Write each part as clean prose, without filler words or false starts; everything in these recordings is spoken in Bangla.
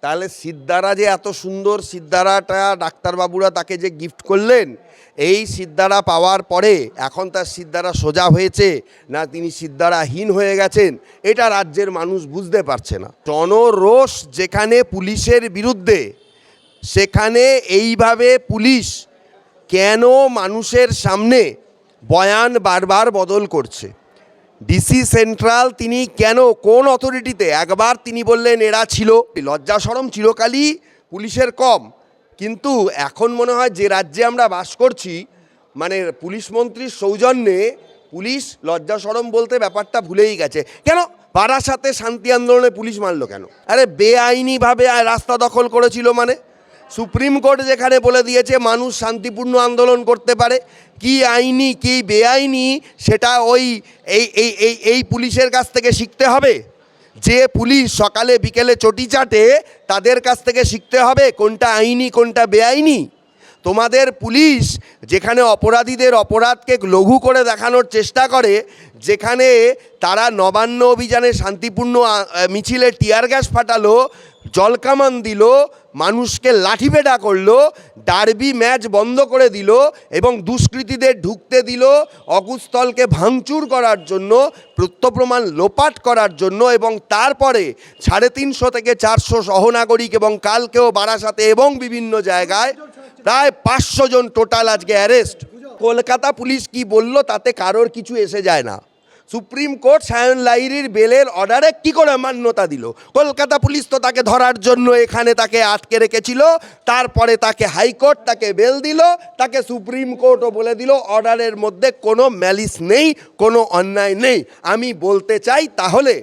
তাহলে সিদ্ধারা যে এত সুন্দর সিদ্ধারাটা ডাক্তারবাবুরা তাকে যে গিফট করলেন, এই সিদ্ধারা পাওয়ার পরে এখন তার সিদ্ধারা সোজা হয়েছে না তিনি সিদ্ধারাহীন হয়ে গেছেন, এটা রাজ্যের মানুষ বুঝতে পারছে না। জনরোষ যেখানে পুলিশের বিরুদ্ধে, সেখানে এইভাবে পুলিশ কেন মানুষের সামনে বয়ান বারবার বদল করছে? ডিসি সেন্ট্রাল তিনি কেন, কোন অথরিটিতে? একবার তিনি বললেন এরা ছিল, লজ্জা শরম চিরকালই পুলিশের কম, কিন্তু এখন মনে হয় যে রাজ্যে আমরা বাস করছি, মানে পুলিশ মন্ত্রীর সৌজন্যে পুলিশ লজ্জা শরম বলতে ব্যাপারটা ভুলেই গেছে। কেন বারাসাতে শান্তি আন্দোলনে পুলিশ মারলো কেন? আরে বেআইনিভাবে রাস্তা দখল করেছিল, মানে সুপ্রিম কোর্ট যেখানে বলে দিয়েছে মানুষ শান্তিপূর্ণ আন্দোলন করতে পারে, কি আইনি কি বেআইনি সেটা ওই এই পুলিশের কাছ থেকে শিখতে হবে। যে পুলিশ সকালে বিকেলে চটি চাটে তাদের কাছ থেকে শিখতে হবে কোনটা আইনি কোনটা বেআইনি। তোমাদের পুলিশ যেখানে অপরাধীদের অপরাধকে লঘু করে দেখানোর চেষ্টা করে, যেখানে তারা নবান্ন অভিযানে শান্তিপূর্ণ মিছিলে টিয়ার গ্যাস ফাটালো, জলকামান দিল, মানুষকে লাঠিপেটা করলো, ডার্বি ম্যাচ বন্ধ করে দিল এবং দুষ্কৃতীদের ঢুকতে দিল অকুস্থলকে ভাঙচুর করার জন্য, প্রত্যপ্রমাণ লোপাট করার জন্য, এবং তারপরে 350 থেকে 400 সহনাগরিক এবং কালকেও বারাসাতে এবং বিভিন্ন জায়গায় প্রায় 500 জন টোটাল আজকে অ্যারেস্ট। কলকাতা পুলিশ কি বলল তাতে কারোর কিছু এসে যায় না। সুপ্রিম কোর্ট সায়ন লাহিড়ীর বেলের অর্ডারে কি করে মান্যতা দিল? কলকাতা পুলিশ তো তাকে ধরার জন্য এখানে তাকে আটকে রেখেছিল, তারপরে তাকে হাইকোর্ট তাকে বেল দিল, তাকে সুপ্রিম কোর্টও বলে দিল অর্ডারের মধ্যে কোনো ম্যালিস নেই, কোনো অন্যায় নেই। আমি বলতে চাই তাহলে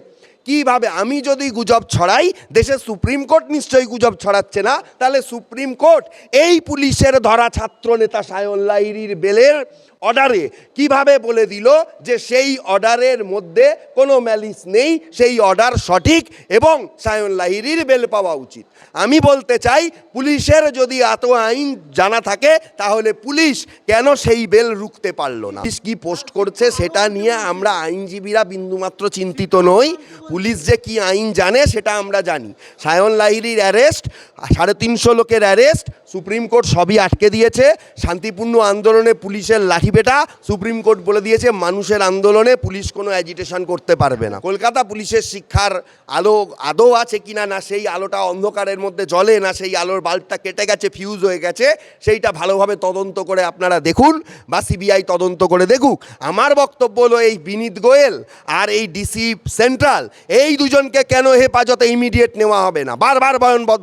কিভাবে আমি যদি গুজব ছড়াই, দেশের সুপ্রিম কোর্ট নিশ্চয়ই গুজব ছড়াচ্ছে না, তাহলে সুপ্রিম কোর্ট এই পুলিশের ধরা ছাত্র নেতা সায়ন লাহিড়ীর বেলের অর্ডারে কিভাবে বলে দিল যে সেই অর্ডারের মধ্যে কোনো ম্যালিস নেই, সেই অর্ডার সঠিক এবং সায়ন লাহিড়ীর বেল পাওয়া উচিত? আমি বলতে চাই পুলিশের যদি এত আইন জানা থাকে তাহলে পুলিশ কেন সেই বেল রুখতে পারলো না? পুলিশ কি পোস্ট করছে সেটা নিয়ে আমরা আইনজীবীরা বিন্দুমাত্র চিন্তিত নই। পুলিশ যে কি আইন জানে সেটা আমরা জানি। সায়ন লাহিড়ীর অ্যারেস্ট, 350 লোকের অ্যারেস্ট, সুপ্রিম কোর্ট সবই আটকে দিয়েছে। শান্তিপূর্ণ আন্দোলনে পুলিশের লাঠিপেটা, সুপ্রিম কোর্ট বলে দিয়েছে মানুষের আন্দোলনে পুলিশ কোনো অ্যাজিটেশন করতে পারবে না। কলকাতা পুলিশের শিক্ষার আলো আদৌ আছে কিনা, না সেই আলোটা অন্ধকারের মধ্যে জ্বলে, না সেই আলোর বাল্বটা কেটে গেছে, ফিউজ হয়ে গেছে, সেইটা ভালোভাবে তদন্ত করে আপনারা দেখুন বা সিবিআই তদন্ত করে দেখুক। আমার বক্তব্য হলো এই বিনীত গোয়েল আর এই ডিসি সেন্ট্রাল, এই দুজনকে কেন হেফাজতে ইমিডিয়েট নেওয়া হবে না? বারবার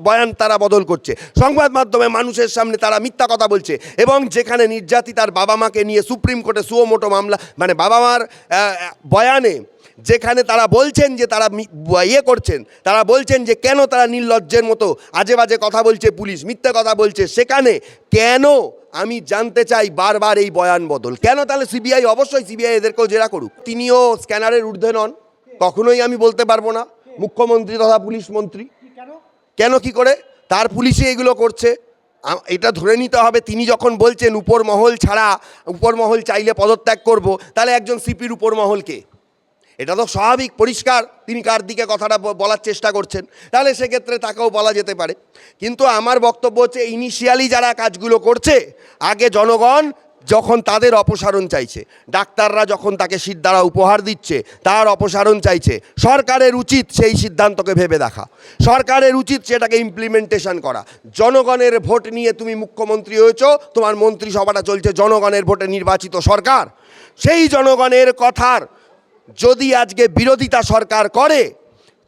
বয়ান তারা বদল করছে, সংবাদ মাধ্যমে মানুষের সামনে তারা মিথ্যা কথা বলছে, এবং যেখানে নির্যাতিতার বাবা মাকে নিয়ে সুপ্রিম কোর্টে সুমোটো মামলা, মানে বাবা মার বয়ানে যেখানে তারা বলছেন যে তারা করছেন, তারা বলছেন যে কেন তারা নির্লজ্জের মতো আজে বাজে কথা বলছে, পুলিশ মিথ্যা কথা বলছে, সেখানে কেন আমি জানতে চাই বারবার এই বয়ান বদল কেন? তাহলে সিবিআই, অবশ্যই সিবিআই এদেরকেও জেরা করুক। তিনিও স্ক্যানারের ঊর্ধ্বে নন, কখনোই আমি বলতে পারবো না। মুখ্যমন্ত্রী তথা পুলিশ মন্ত্রী কেন কি করে তার পুলিশে এগুলো করছে? এটা ধরে নিতে হবে তিনি যখন বলছেন উপর মহল ছাড়া, উপর মহল চাইলে পদত্যাগ করব, তাহলে একজন সিপির উপর মহলকে, এটা তো স্বাভাবিক পরিষ্কার তিনি কার দিকে কথাটা বলার চেষ্টা করছেন, তাহলে সেক্ষেত্রে তাকেও বলা যেতে পারে। কিন্তু আমার বক্তব্য হচ্ছে ইনিশিয়ালি যারা কাজগুলো করছে, আগে জনগণ যখন তাদের অপসারণ চাইছে, ডাক্তাররা যখন তাকে সিদ্ধারা উপহার দিচ্ছে তার অপসারণ চাইছে, সরকারের উচিত সেই সিদ্ধান্তকে ভেবে দেখা, সরকারের উচিত সেটাকে ইমপ্লিমেন্টেশন করা। জনগণের ভোট নিয়ে তুমি মুখ্যমন্ত্রী হয়েছ, তোমার মন্ত্রিসভাটা চলছে জনগণের ভোটে নির্বাচিত সরকার, সেই জনগণের কথার যদি আজকে বিরোধিতা সরকার করে,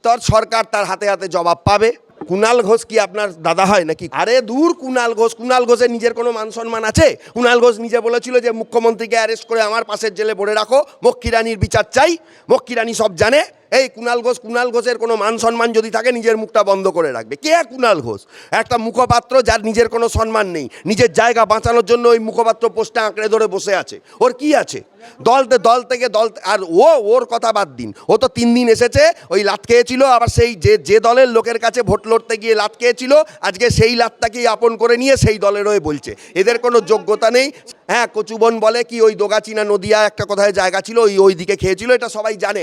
তার সরকার তার হাতে হাতে জবাব পাবে। কুণাল ঘোষ কি আপনার দাদা হয় নাকি? আরে দূর, কুণাল ঘোষের নিজের কোনো মান সম্মান আছে? কুণাল ঘোষ নিজে বলেছিল যে মুখ্যমন্ত্রীকে অ্যারেস্ট করে আমার পাশের জেলে ভরে রাখো, মক্ষী রানীর বিচার চাই। মক্ষী রানী সব জানে। এই কুণাল ঘোষের কোনো মান সম্মান যদি থাকে নিজের মুখটা বন্ধ করে রাখবে। কে কুণাল ঘোষ? একটা মুখপাত্র যার নিজের কোনো সম্মান নেই, নিজের জায়গা বাঁচানোর জন্য ওই মুখপাত্র পোস্টে আঁকড়ে ধরে বসে আছে। ওর কি আছে? দল থেকে আর ওর কথা বাদ দিন, ও তো 3 দিন এসেছে, ওই লাত খেয়েছিল, আবার সেই যে দলের লোকের কাছে ভোট লড়তে গিয়ে লাত খেয়েছিল, আজকে সেই লাতটাকেই আপন করে নিয়ে সেই দলের হয়ে বলছে। এদের কোনো যোগ্যতা নেই। হ্যাঁ, কচুবন বলে কি ওই দোগাচিনা নদিয়া একটা কোথায় জায়গা ছিল, ওই দিকে খেয়েছিল, এটা সবাই জানে।